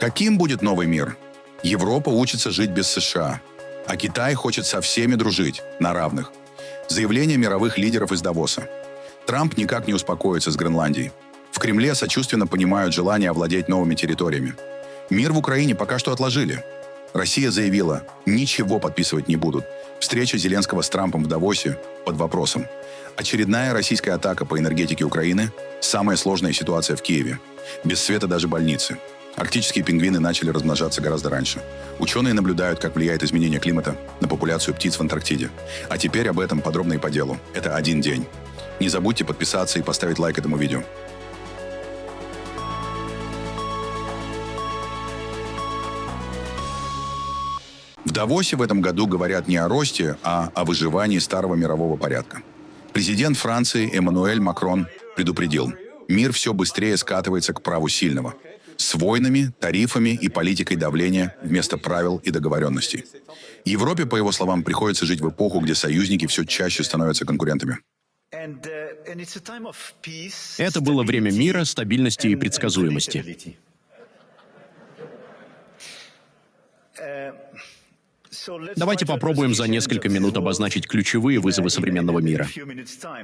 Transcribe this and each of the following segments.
Каким будет новый мир? Европа учится жить без США, а Китай хочет со всеми дружить, на равных. Заявление мировых лидеров из Давоса. Трамп никак не успокоится с Гренландией. В Кремле сочувственно понимают желание овладеть новыми территориями. Мир в Украине пока что отложили. Россия заявила, ничего подписывать не будут. Встреча Зеленского с Трампом в Давосе под вопросом. Очередная российская атака по энергетике Украины. Самая сложная ситуация в Киеве. Без света даже больницы. Арктические пингвины начали размножаться гораздо раньше. Ученые наблюдают, как влияет изменение климата на популяцию птиц в Антарктиде. А теперь об этом подробно и по делу. Это один день. Не забудьте подписаться и поставить лайк этому видео. В Давосе в этом году говорят не о росте, а о выживании старого мирового порядка. Президент Франции Эммануэль Макрон предупредил, мир все быстрее скатывается к праву сильного. С войнами, тарифами и политикой давления вместо правил и договоренностей. Европе, по его словам, приходится жить в эпоху, где союзники все чаще становятся конкурентами. Это было время мира, стабильности и предсказуемости. Давайте попробуем за несколько минут обозначить ключевые вызовы современного мира.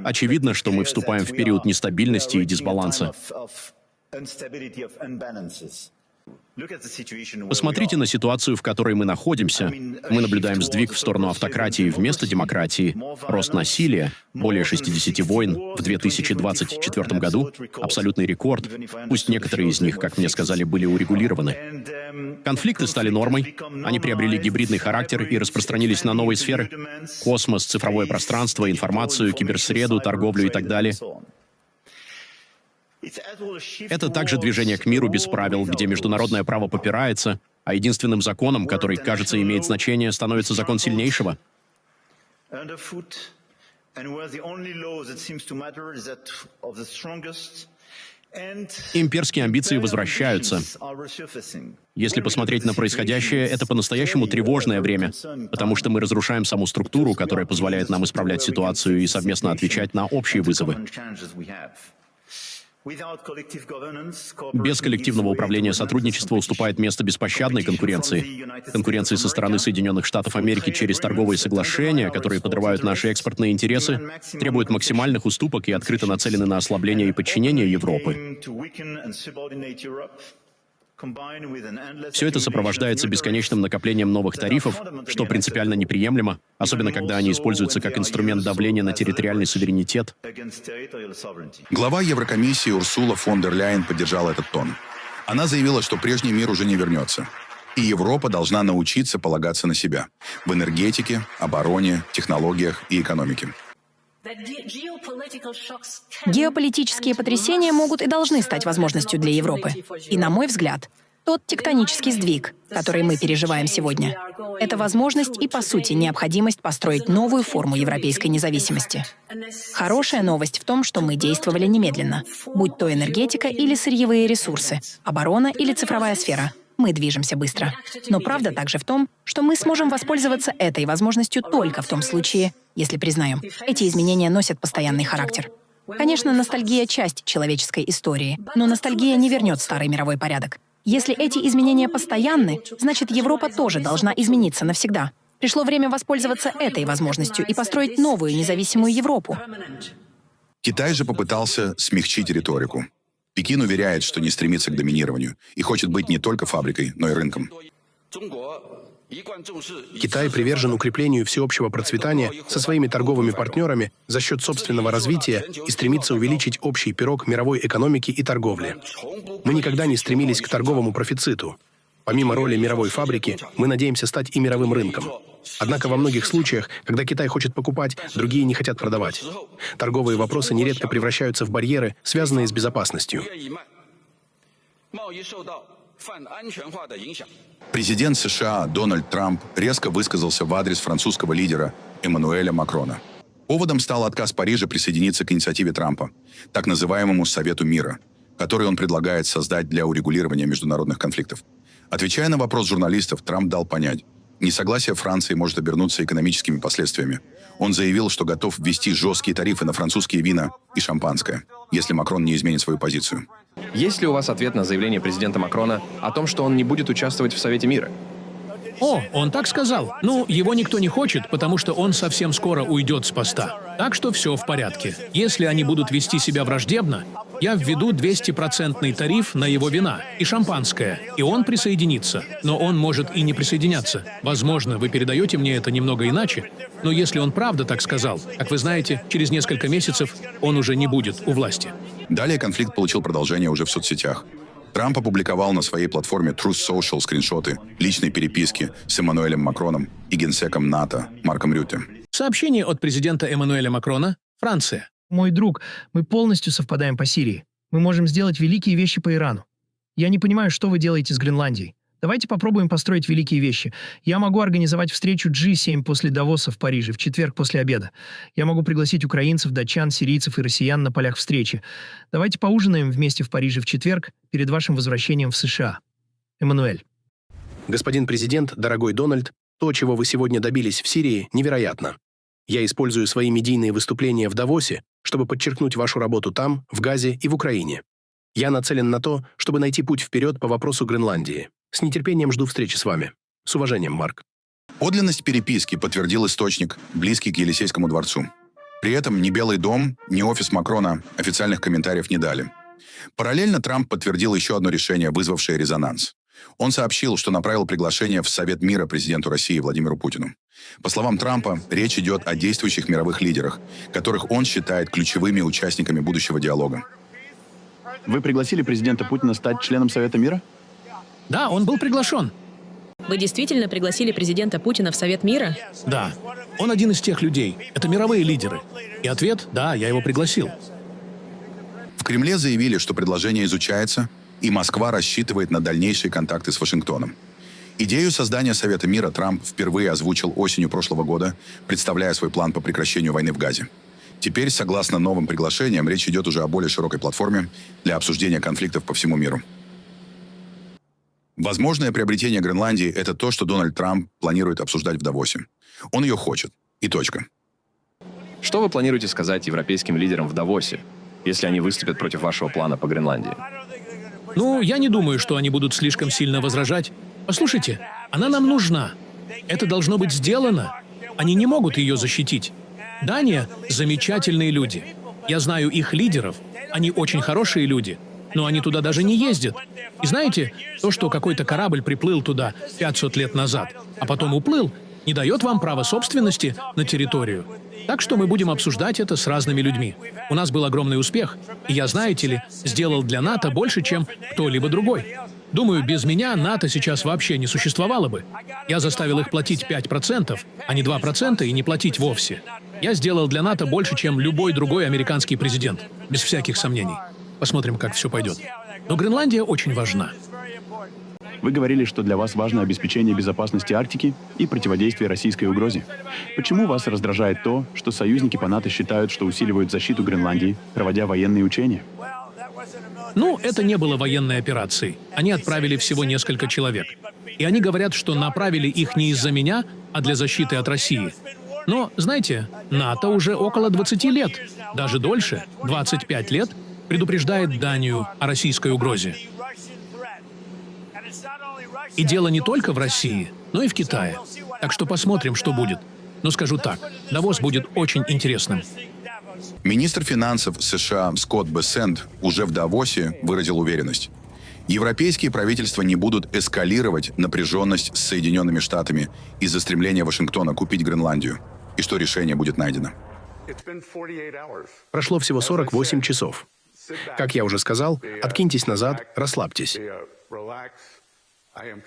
Очевидно, что мы вступаем в период нестабильности и дисбаланса. Посмотрите на ситуацию, в которой мы находимся. Мы наблюдаем сдвиг в сторону автократии вместо демократии, рост насилия, более 60 войн в 2024 году, абсолютный рекорд, пусть некоторые из них, как мне сказали, были урегулированы. Конфликты стали нормой, они приобрели гибридный характер и распространились на новые сферы — космос, цифровое пространство, информацию, киберсреду, торговлю и так далее. Это также движение к миру без правил, где международное право попирается, а единственным законом, который, кажется, имеет значение, становится закон сильнейшего. Имперские амбиции возвращаются. Если посмотреть на происходящее, это по-настоящему тревожное время, потому что мы разрушаем саму структуру, которая позволяет нам исправлять ситуацию и совместно отвечать на общие вызовы. Без коллективного управления сотрудничество уступает место беспощадной конкуренции. Конкуренции со стороны Соединенных Штатов Америки через торговые соглашения, которые подрывают наши экспортные интересы, требуют максимальных уступок и открыто нацелены на ослабление и подчинение Европы. Все это сопровождается бесконечным накоплением новых тарифов, что принципиально неприемлемо, особенно когда они используются как инструмент давления на территориальный суверенитет. Глава Еврокомиссии Урсула фон дер Ляйен поддержала этот тон. Она заявила, что прежний мир уже не вернется. И Европа должна научиться полагаться на себя в энергетике, обороне, технологиях и экономике. Геополитические потрясения могут и должны стать возможностью для Европы. И, на мой взгляд, тот тектонический сдвиг, который мы переживаем сегодня, это возможность и, по сути, необходимость построить новую форму европейской независимости. Хорошая новость в том, что мы действовали немедленно, будь то энергетика или сырьевые ресурсы, оборона или цифровая сфера. Мы движемся быстро. Но правда также в том, что мы сможем воспользоваться этой возможностью только в том случае, если признаем, эти изменения носят постоянный характер. Конечно, ностальгия — часть человеческой истории, но ностальгия не вернет старый мировой порядок. Если эти изменения постоянны, значит, Европа тоже должна измениться навсегда. Пришло время воспользоваться этой возможностью и построить новую независимую Европу. Китай же попытался смягчить риторику. Пекин уверяет, что не стремится к доминированию и хочет быть не только фабрикой, но и рынком. Китай привержен укреплению всеобщего процветания со своими торговыми партнерами за счет собственного развития и стремится увеличить общий пирог мировой экономики и торговли. Мы никогда не стремились к торговому профициту. Помимо роли мировой фабрики, мы надеемся стать и мировым рынком. Однако во многих случаях, когда Китай хочет покупать, другие не хотят продавать. Торговые вопросы нередко превращаются в барьеры, связанные с безопасностью. Президент США Дональд Трамп резко высказался в адрес французского лидера Эммануэля Макрона. Поводом стал отказ Парижа присоединиться к инициативе Трампа, так называемому Совету мира, который он предлагает создать для урегулирования международных конфликтов. Отвечая на вопрос журналистов, Трамп дал понять, Несогласие Франции может обернуться экономическими последствиями. Он заявил, что готов ввести жесткие тарифы на французские вина и шампанское, если Макрон не изменит свою позицию. Есть ли у вас ответ на заявление президента Макрона о том, что он не будет участвовать в Совете мира? О, он так сказал. Ну, его никто не хочет, потому что он совсем скоро уйдет с поста. Так что все в порядке. Если они будут вести себя враждебно, я введу 200% тариф на его вина и шампанское, и он присоединится. Но он может и не присоединяться. Возможно, вы передаете мне это немного иначе, но если он правда так сказал, как вы знаете, через несколько месяцев он уже не будет у власти. Далее конфликт получил продолжение уже в соцсетях. Трамп опубликовал на своей платформе Truth Social скриншоты личной переписки с Эммануэлем Макроном и генсеком НАТО Марком Рютте. Сообщение от президента Эммануэля Макрона, Франция. Мой друг, мы полностью совпадаем по Сирии. Мы можем сделать великие вещи по Ирану. Я не понимаю, что вы делаете с Гренландией. Давайте попробуем построить великие вещи. Я могу организовать встречу G7 после Давоса в Париже, в четверг после обеда. Я могу пригласить украинцев, датчан, сирийцев и россиян на полях встречи. Давайте поужинаем вместе в Париже в четверг перед вашим возвращением в США. Эммануэль. Господин президент, дорогой Дональд, то, чего вы сегодня добились в Сирии, невероятно. Я использую свои медийные выступления в Давосе, чтобы подчеркнуть вашу работу там, в Газе и в Украине. Я нацелен на то, чтобы найти путь вперед по вопросу Гренландии. С нетерпением жду встречи с вами. С уважением, Марк. Подлинность переписки подтвердил источник, близкий к Елисейскому дворцу. При этом ни Белый дом, ни офис Макрона официальных комментариев не дали. Параллельно Трамп подтвердил еще одно решение, вызвавшее резонанс. Он сообщил, что направил приглашение в Совет мира президенту России Владимиру Путину. По словам Трампа, речь идет о действующих мировых лидерах, которых он считает ключевыми участниками будущего диалога. Вы пригласили президента Путина стать членом Совета мира? Да, он был приглашен. Вы действительно пригласили президента Путина в Совет мира? Да, он один из тех людей. Это мировые лидеры. И ответ – да, я его пригласил. В Кремле заявили, что предложение изучается, и Москва рассчитывает на дальнейшие контакты с Вашингтоном. Идею создания Совета мира Трамп впервые озвучил осенью прошлого года, представляя свой план по прекращению войны в Газе. Теперь, согласно новым приглашениям, речь идет уже о более широкой платформе для обсуждения конфликтов по всему миру. Возможное приобретение Гренландии – это то, что Дональд Трамп планирует обсуждать в Давосе. Он ее хочет. И точка. Что вы планируете сказать европейским лидерам в Давосе, если они выступят против вашего плана по Гренландии? Ну, я не думаю, что они будут слишком сильно возражать. Послушайте, она нам нужна. Это должно быть сделано. Они не могут ее защитить. Дания – замечательные люди. Я знаю их лидеров. Они очень хорошие люди. Но они туда даже не ездят. И знаете, то, что какой-то корабль приплыл туда 500 лет назад, а потом уплыл, не дает вам права собственности на территорию. Так что мы будем обсуждать это с разными людьми. У нас был огромный успех, и я, знаете ли, сделал для НАТО больше, чем кто-либо другой. Думаю, без меня НАТО сейчас вообще не существовало бы. Я заставил их платить 5%, а не 2% и не платить вовсе. Я сделал для НАТО больше, чем любой другой американский президент, без всяких сомнений. Посмотрим, как все пойдет. Но Гренландия очень важна. Вы говорили, что для вас важно обеспечение безопасности Арктики и противодействие российской угрозе. Почему вас раздражает то, что союзники по НАТО считают, что усиливают защиту Гренландии, проводя военные учения? Ну, это не было военной операцией. Они отправили всего несколько человек. И они говорят, что направили их не из-за меня, а для защиты от России. Но, знаете, НАТО уже около 20 лет, даже дольше, 25 лет, предупреждает Данию о российской угрозе. И дело не только в России, но и в Китае. Так что посмотрим, что будет. Но скажу так, Давос будет очень интересным. Министр финансов США Скотт Бессент уже в Давосе выразил уверенность. Европейские правительства не будут эскалировать напряженность с Соединенными Штатами из-за стремления Вашингтона купить Гренландию, и что решение будет найдено. Прошло всего 48 часов. Как я уже сказал, откиньтесь назад, расслабьтесь.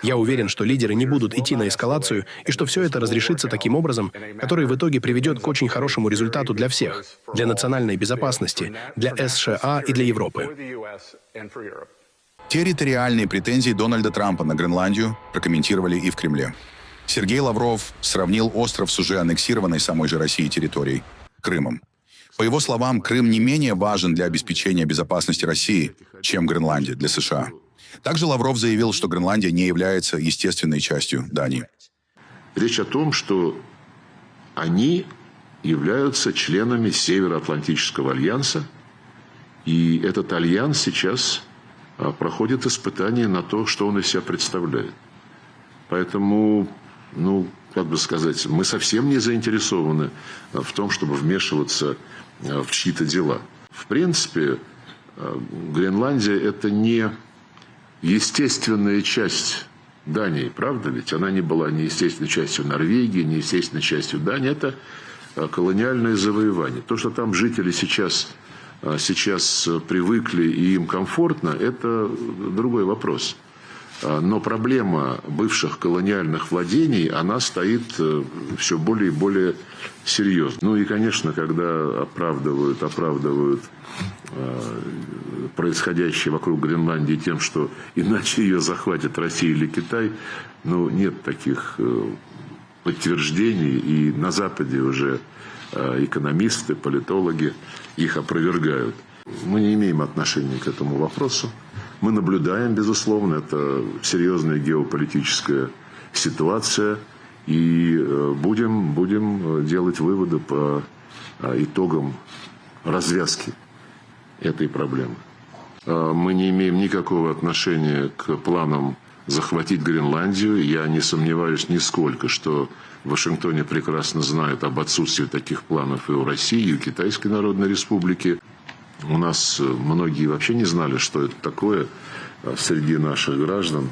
Я уверен, что лидеры не будут идти на эскалацию, и что все это разрешится таким образом, который в итоге приведет к очень хорошему результату для всех, для национальной безопасности, для США и для Европы. Территориальные претензии Дональда Трампа на Гренландию прокомментировали и в Кремле. Сергей Лавров сравнил остров с уже аннексированной самой же Россией территорией – Крымом. По его словам, Крым не менее важен для обеспечения безопасности России, чем Гренландия для США. Также Лавров заявил, что Гренландия не является естественной частью Дании. Речь о том, что они являются членами Североатлантического альянса, и этот альянс сейчас проходит испытания на то, что он из себя представляет. Поэтому, как бы сказать, мы совсем не заинтересованы в том, чтобы вмешиваться в чьи-то дела. В принципе, Гренландия – это не естественная часть Дании, правда ведь? Она не была ни естественной частью Норвегии, ни естественной частью Дании. Это колониальное завоевание. То, что там жители сейчас привыкли и им комфортно, это другой вопрос. Но проблема бывших колониальных владений, она стоит все более и более серьезно. Ну и, конечно, когда оправдывают происходящее вокруг Гренландии тем, что иначе ее захватит Россия или Китай, нет таких подтверждений. И на Западе уже экономисты, политологи их опровергают. Мы не имеем отношения к этому вопросу. Мы наблюдаем, безусловно, это серьезная геополитическая ситуация, и будем делать выводы по итогам развязки этой проблемы. Мы не имеем никакого отношения к планам захватить Гренландию. Я не сомневаюсь нисколько, что в Вашингтоне прекрасно знают об отсутствии таких планов и у России, и у Китайской Народной Республики. У нас многие вообще не знали, что это такое среди наших граждан,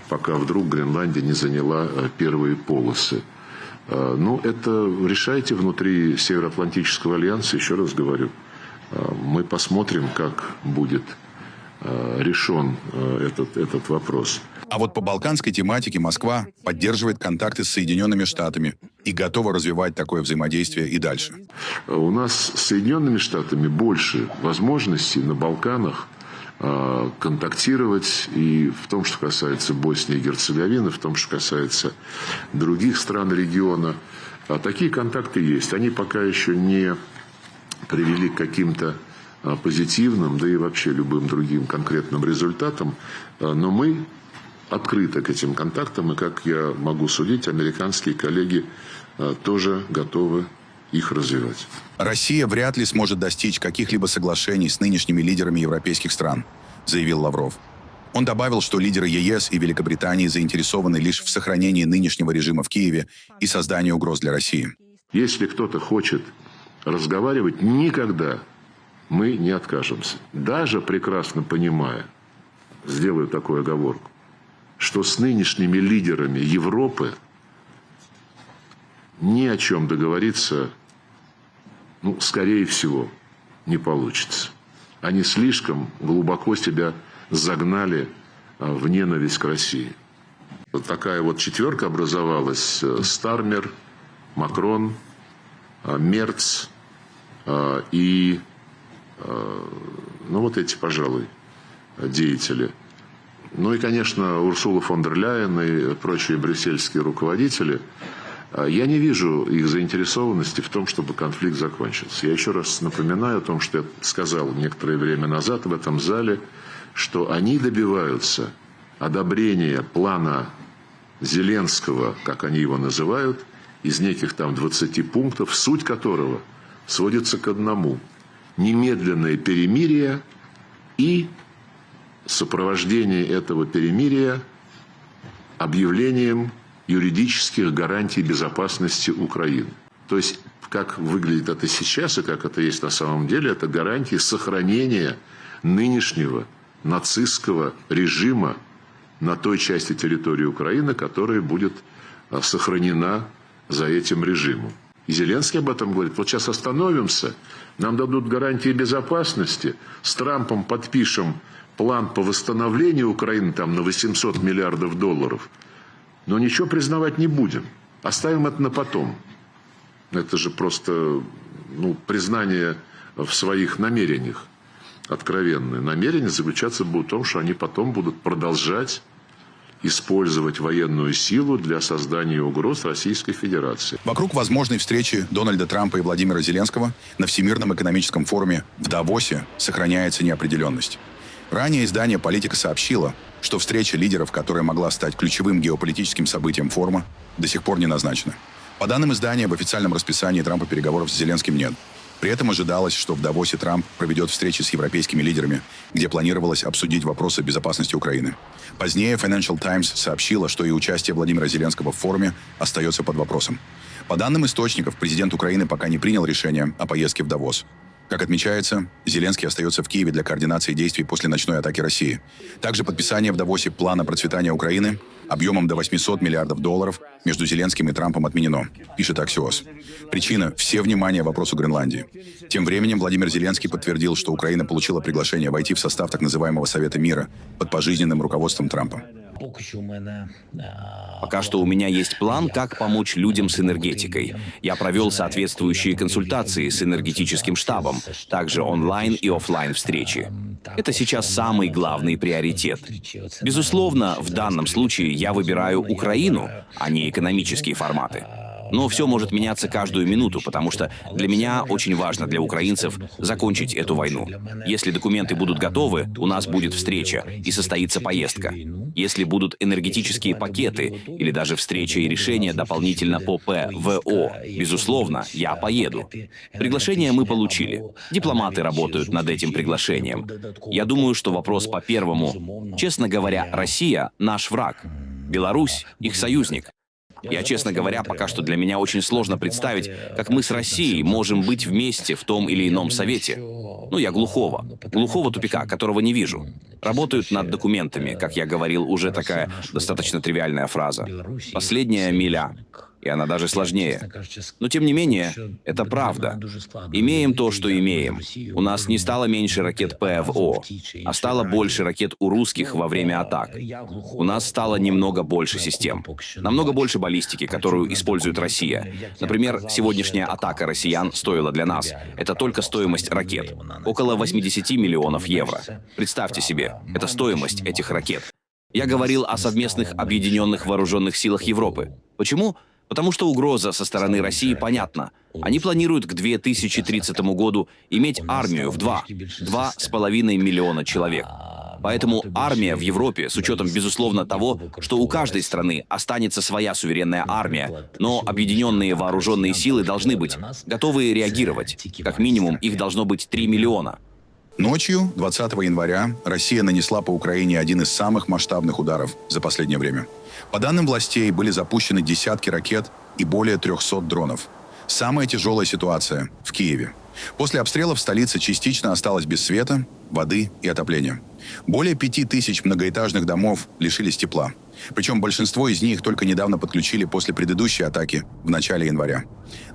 пока вдруг Гренландия не заняла первые полосы. Это решайте внутри Североатлантического альянса, еще раз говорю. Мы посмотрим, как будет решен этот вопрос. А вот по балканской тематике Москва поддерживает контакты с Соединенными Штатами и готова развивать такое взаимодействие и дальше. У нас с Соединенными Штатами больше возможностей на Балканах контактировать, и в том, что касается Боснии и Герцеговины, в том, что касается других стран региона. Такие контакты есть. Они пока еще не привели к каким-то позитивным, да и вообще любым другим конкретным результатам, но мы открыты к этим контактам, и, как я могу судить, американские коллеги тоже готовы их развивать. Россия вряд ли сможет достичь каких-либо соглашений с нынешними лидерами европейских стран, заявил Лавров. Он добавил, что лидеры ЕС и Великобритании заинтересованы лишь в сохранении нынешнего режима в Киеве и создании угроз для России. Если кто-то хочет разговаривать, никогда мы не откажемся. Даже прекрасно понимая, сделаю такую оговорку, что с нынешними лидерами Европы ни о чем договориться, скорее всего, не получится. Они слишком глубоко себя загнали в ненависть к России. Вот такая вот четверка образовалась: Стармер, Макрон, Мерц и вот эти, пожалуй, деятели. И, конечно, Урсула фон дер Ляйен и прочие брюссельские руководители. Я не вижу их заинтересованности в том, чтобы конфликт закончился. Я еще раз напоминаю о том, что я сказал некоторое время назад в этом зале, что они добиваются одобрения плана Зеленского, как они его называют, из неких там 20 пунктов, суть которого сводится к одному: немедленное перемирие и сопровождение этого перемирия объявлением юридических гарантий безопасности Украины. То есть, как выглядит это сейчас и как это есть на самом деле, это гарантии сохранения нынешнего нацистского режима на той части территории Украины, которая будет сохранена за этим режимом. И Зеленский об этом говорит: вот сейчас остановимся, нам дадут гарантии безопасности, с Трампом подпишем план по восстановлению Украины там на $800 миллиардов, но ничего признавать не будем, оставим это на потом. Это же просто признание в своих намерениях, откровенное. Намерения заключаться будут в том, что они потом будут продолжать использовать военную силу для создания угроз Российской Федерации. Вокруг возможной встречи Дональда Трампа и Владимира Зеленского на Всемирном экономическом форуме в Давосе сохраняется неопределенность. Ранее издание «Политика» сообщило, что встреча лидеров, которая могла стать ключевым геополитическим событием форума, до сих пор не назначена. По данным издания, в официальном расписании Трампа переговоров с Зеленским нет. При этом ожидалось, что в Давосе Трамп проведет встречи с европейскими лидерами, где планировалось обсудить вопросы безопасности Украины. Позднее Financial Times сообщила, что и участие Владимира Зеленского в форуме остается под вопросом. По данным источников, президент Украины пока не принял решение о поездке в Давос. Как отмечается, Зеленский остается в Киеве для координации действий после ночной атаки России. Также подписание в Давосе плана процветания Украины объемом до $800 миллиардов между Зеленским и Трампом отменено, пишет Axios. Причина – все внимание вопросу Гренландии. Тем временем Владимир Зеленский подтвердил, что Украина получила приглашение войти в состав так называемого Совета мира под пожизненным руководством Трампа. Пока что у меня есть план, как помочь людям с энергетикой. Я провел соответствующие консультации с энергетическим штабом, также онлайн и офлайн встречи. Это сейчас самый главный приоритет. Безусловно, в данном случае я выбираю Украину, а не экономические форматы. Но все может меняться каждую минуту, потому что для меня очень важно для украинцев закончить эту войну. Если документы будут готовы, у нас будет встреча и состоится поездка. Если будут энергетические пакеты или даже встреча и решение дополнительно по ПВО, безусловно, я поеду. Приглашение мы получили. Дипломаты работают над этим приглашением. Я думаю, что вопрос по первому. Честно говоря, Россия — наш враг. Беларусь — их союзник. Я, честно говоря, пока что для меня очень сложно представить, как мы с Россией можем быть вместе в том или ином совете. Ну, я глухого тупика, которого не вижу. Работают над документами, как я говорил, уже такая достаточно тривиальная фраза. Последняя миля. И она даже сложнее. Но, тем не менее, это правда. Имеем то, что имеем. У нас не стало меньше ракет ПВО, а стало больше ракет у русских во время атак. У нас стало немного больше систем. Намного больше баллистики, которую использует Россия. Например, сегодняшняя атака россиян стоила для нас. Это только стоимость ракет. Около 80 миллионов евро. Представьте себе, это стоимость этих ракет. Я говорил о совместных объединенных вооруженных силах Европы. Почему? Потому что угроза со стороны России понятна. Они планируют к 2030 году иметь армию в 2,5 миллиона человек. Поэтому армия в Европе, с учетом, безусловно, того, что у каждой страны останется своя суверенная армия, но объединенные вооруженные силы должны быть готовы реагировать. Как минимум, их должно быть 3 миллиона. Ночью, 20 января, Россия нанесла по Украине один из самых масштабных ударов за последнее время. По данным властей, были запущены десятки ракет и более 300 дронов. Самая тяжелая ситуация в Киеве. После обстрелов столица частично осталась без света, воды и отопления. Более 5000 многоэтажных домов лишились тепла. Причем большинство из них только недавно подключили после предыдущей атаки в начале января.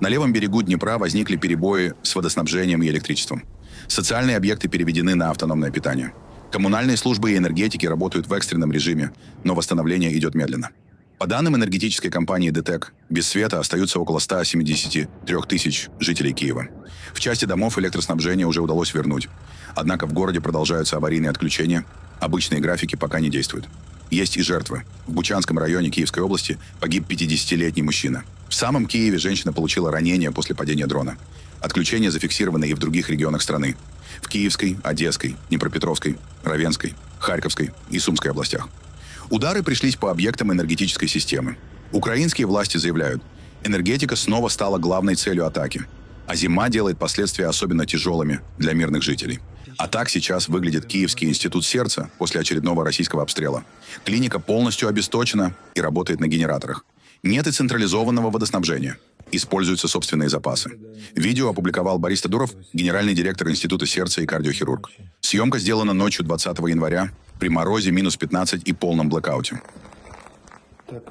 На левом берегу Днепра возникли перебои с водоснабжением и электричеством. Социальные объекты переведены на автономное питание. Коммунальные службы и энергетики работают в экстренном режиме, но восстановление идет медленно. По данным энергетической компании ДТЭК, без света остаются около 173 тысяч жителей Киева. В части домов электроснабжение уже удалось вернуть. Однако в городе продолжаются аварийные отключения, обычные графики пока не действуют. Есть и жертвы. В Бучанском районе Киевской области погиб 50-летний мужчина. В самом Киеве женщина получила ранение после падения дрона. Отключения зафиксированы и в других регионах страны. В Киевской, Одесской, Днепропетровской, Равенской, Харьковской и Сумской областях. Удары пришлись по объектам энергетической системы. Украинские власти заявляют, энергетика снова стала главной целью атаки, а зима делает последствия особенно тяжелыми для мирных жителей. А так сейчас выглядит Киевский институт сердца после очередного российского обстрела. Клиника полностью обесточена и работает на генераторах. Нет и централизованного водоснабжения. Используются собственные запасы. Видео опубликовал Борис Тодуров, генеральный директор Института сердца и кардиохирург. Съемка сделана ночью 20 января при морозе минус 15 и полном блэкауте.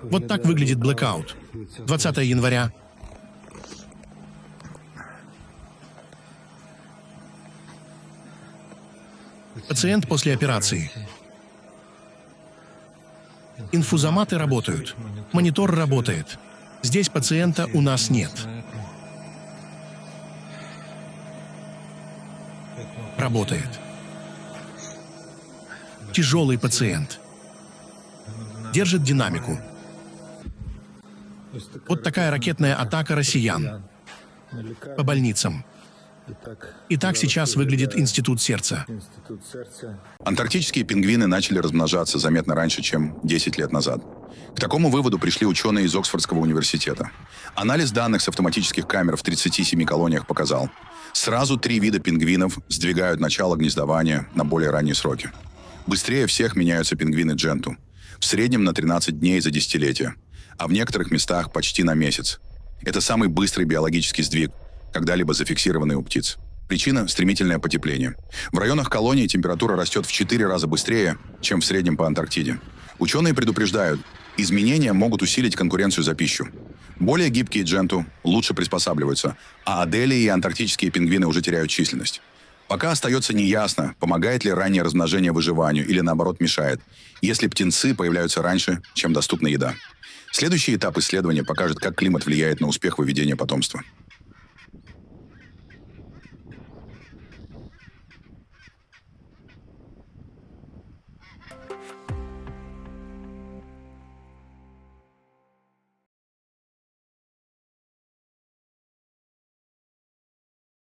Вот так выглядит блэкаут. 20 января. Пациент после операции. Инфузоматы работают. Монитор работает. Здесь пациента у нас нет. Работает. Тяжелый пациент. Держит динамику. Вот такая ракетная атака россиян по больницам. И так сейчас выглядит институт сердца. Антарктические пингвины начали размножаться заметно раньше, чем 10 лет назад. К такому выводу пришли ученые из Оксфордского университета. Анализ данных с автоматических камер в 37 колониях показал, сразу 3 вида пингвинов сдвигают начало гнездования на более ранние сроки. Быстрее всех меняются пингвины дженту. В среднем на 13 дней за десятилетие, а в некоторых местах почти на месяц. Это самый быстрый биологический сдвиг, когда-либо зафиксированный у птиц. Причина – стремительное потепление. В районах колонии температура растет в 4 раза быстрее, чем в среднем по Антарктиде. Ученые предупреждают, изменения могут усилить конкуренцию за пищу. Более гибкие дженту лучше приспосабливаются, а аделии и антарктические пингвины уже теряют численность. Пока остается неясно, помогает ли раннее размножение выживанию или, наоборот, мешает, если птенцы появляются раньше, чем доступна еда. Следующий этап исследования покажет, как климат влияет на успех выведения потомства.